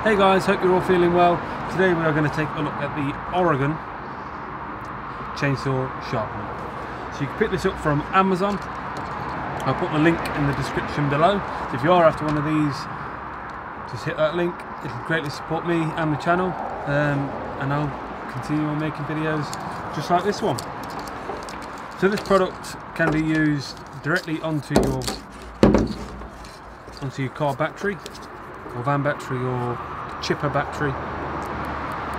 Hey guys, hope you're all feeling well. Today we are going to take a look at the Oregon Chainsaw Sharpener. So you can pick this up from Amazon. I'll put the link in the description below. So if you are after one of these, just hit that link. It'll greatly support me and the channel, and I'll continue on making videos just like this one. So this product can be used directly onto your car battery, or van battery, or chipper battery,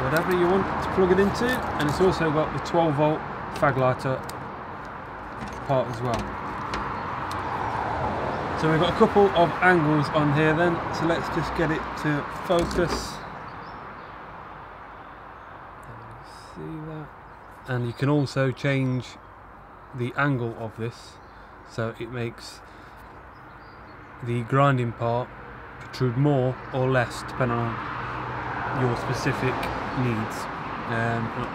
whatever you want to plug it into, and it's also got the 12-volt fag lighter part as well. So we've got a couple of angles on here then, so let's just get it to focus. See that? And you can also change the angle of this, so it makes the grinding part protrude more or less depending on your specific needs.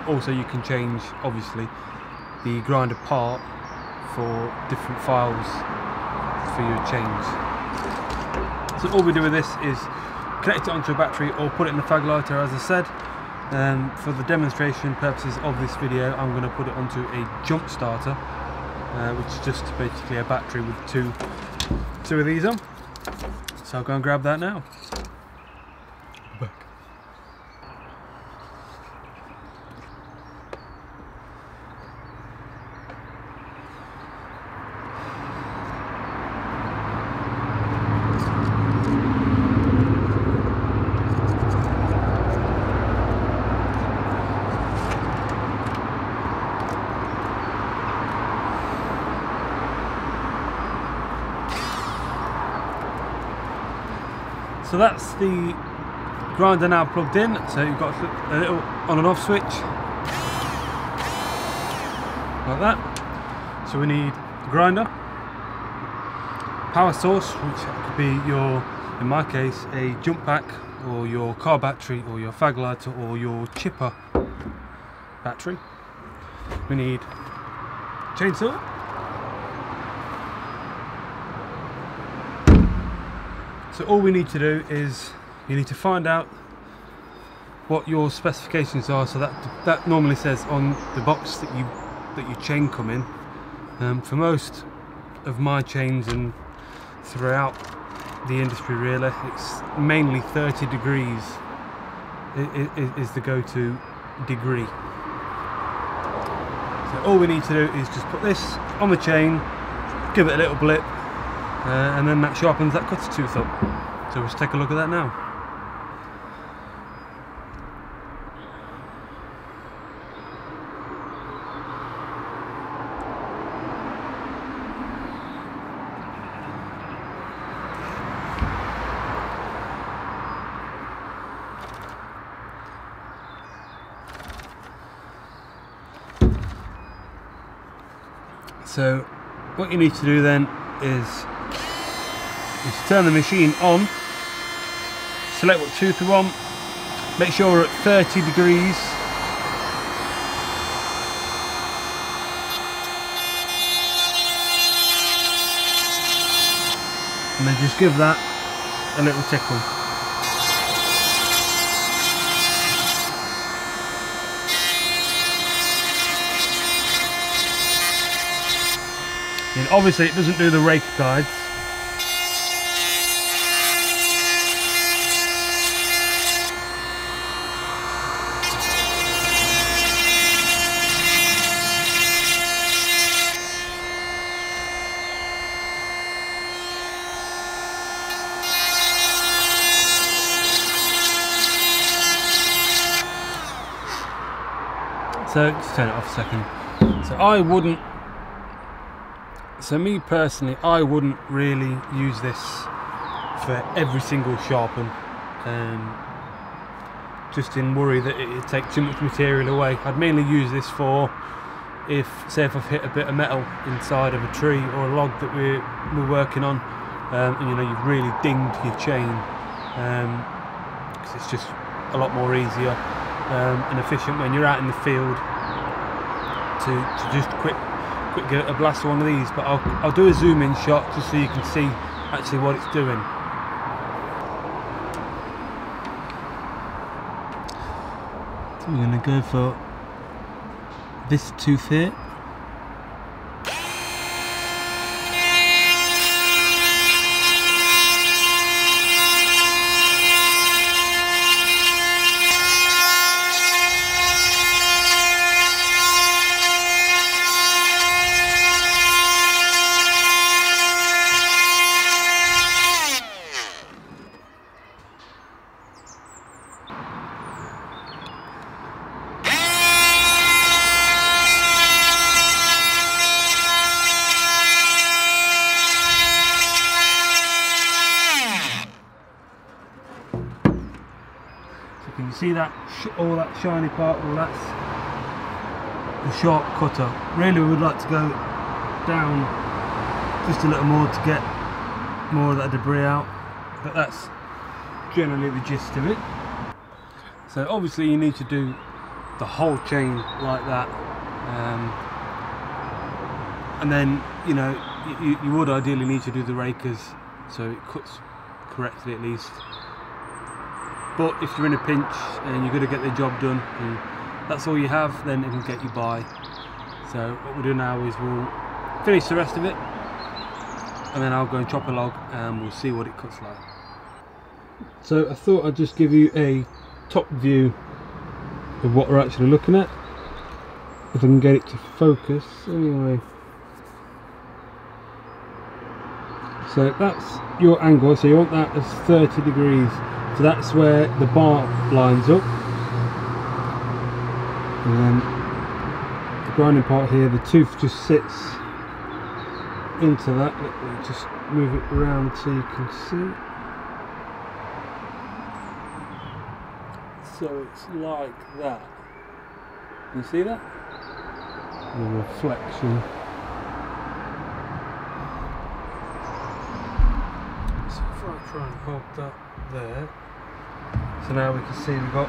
Also you can change obviously the grinder part for different files for your change. So all we do with this is connect it onto a battery or put it in the fag lighter, as I said. For the demonstration purposes of this video, I'm going to put it onto a jump starter, which is just basically a battery with two of these on. So I'll go and grab that now. Back. So that's the grinder now plugged in, so you've got a little on and off switch, like that. So we need the grinder, power source, which could be your, in my case, a jump pack, or your car battery, or your fag lighter, or your chipper battery. We need chainsaw, so all we need to do is you need to find out what your specifications are. So that normally says on the box that your chain come in. For most of my chains and throughout the industry really, it's mainly 30 degrees is the go-to degree. So all we need to do is just put this on the chain, give it a little blip, and then that sharpens that cutter tooth up. So let's take a look at that now. So what you need to do then is turn the machine on, select what tooth we want, make sure we're at 30 degrees, and then just give that a little tickle. And obviously it doesn't do the rake guides. So just turn it off a second. So me personally, I wouldn't really use this for every single sharpen, just in worry that it'd take too much material away. I'd mainly use this for say if I've hit a bit of metal inside of a tree or a log that we're working on, and you know you've really dinged your chain, because it's just a lot more easier and efficient when you're out in the field to just quick get a blast of one of these. But I'll do a zoom in shot just so you can see actually what it's doing. So we're going to go for this tooth here. Can you see that? All that shiny part, well, that's the sharp cutter. Really, we would like to go down just a little more to get more of that debris out, but that's generally the gist of it. So obviously you need to do the whole chain like that, and then you know you would ideally need to do the rakers so it cuts correctly at least. But if you're in a pinch and you're going to get the job done and that's all you have, then it can get you by. So what we'll do now is we'll finish the rest of it and then I'll go and chop a log and we'll see what it cuts like. So I thought I'd just give you a top view of what we're actually looking at. If I can get it to focus anyway. So that's your angle, so you want that as 30 degrees. So that's where the bar lines up, and then the grinding part here, the tooth just sits into that. Let me just move it around so you can see. So it's like that. Can you see that? The reflection. So if I try and hold that there. So now we can see we've got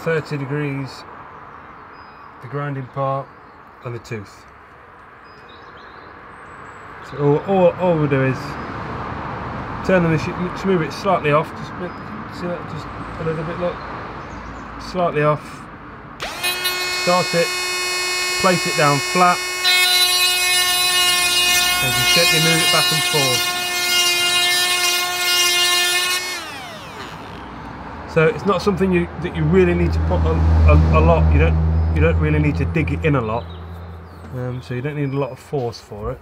30 degrees, the grinding part and the tooth. So all we'll do is turn the machine, just move it slightly off, just see that, just a little bit, look, slightly off, start it, place it down flat and just gently move it back and forth. So it's not something that you really need to put a lot. You don't really need to dig it in a lot. So you don't need a lot of force for it.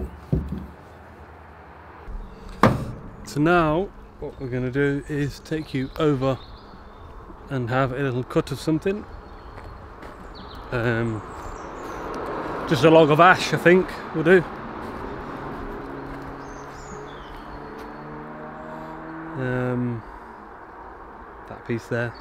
So now what we're going to do is take you over and have a little cut of something. Just a log of ash, I think, will do. That piece there.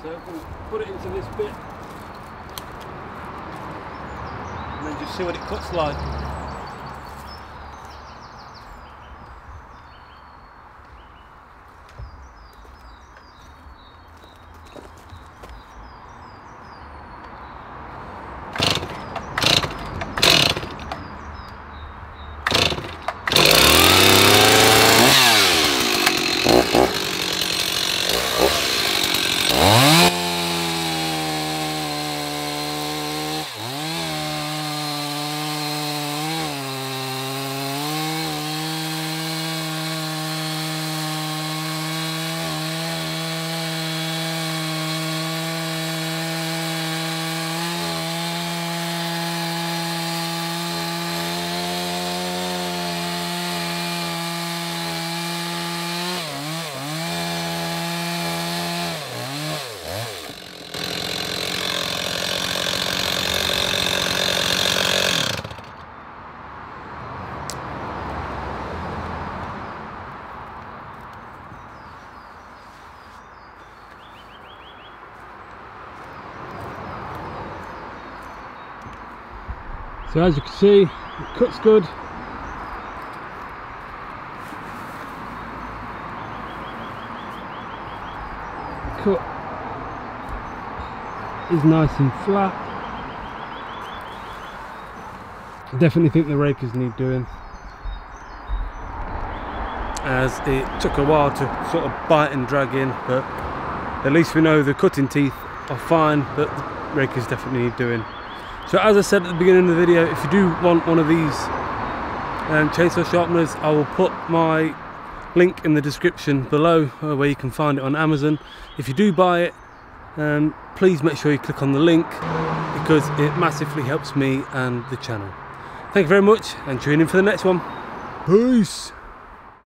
So we'll put it into this bit and then just see what it cuts like. So as you can see, it cuts good. The cut is nice and flat. I definitely think the rakers need doing, as it took a while to sort of bite and drag in, but at least we know the cutting teeth are fine, but the rakers definitely need doing. So as I said at the beginning of the video, if you do want one of these chainsaw sharpeners, I will put my link in the description below where you can find it on Amazon. If you do buy it, please make sure you click on the link, because it massively helps me and the channel. Thank you very much, and tune in for the next one. Peace!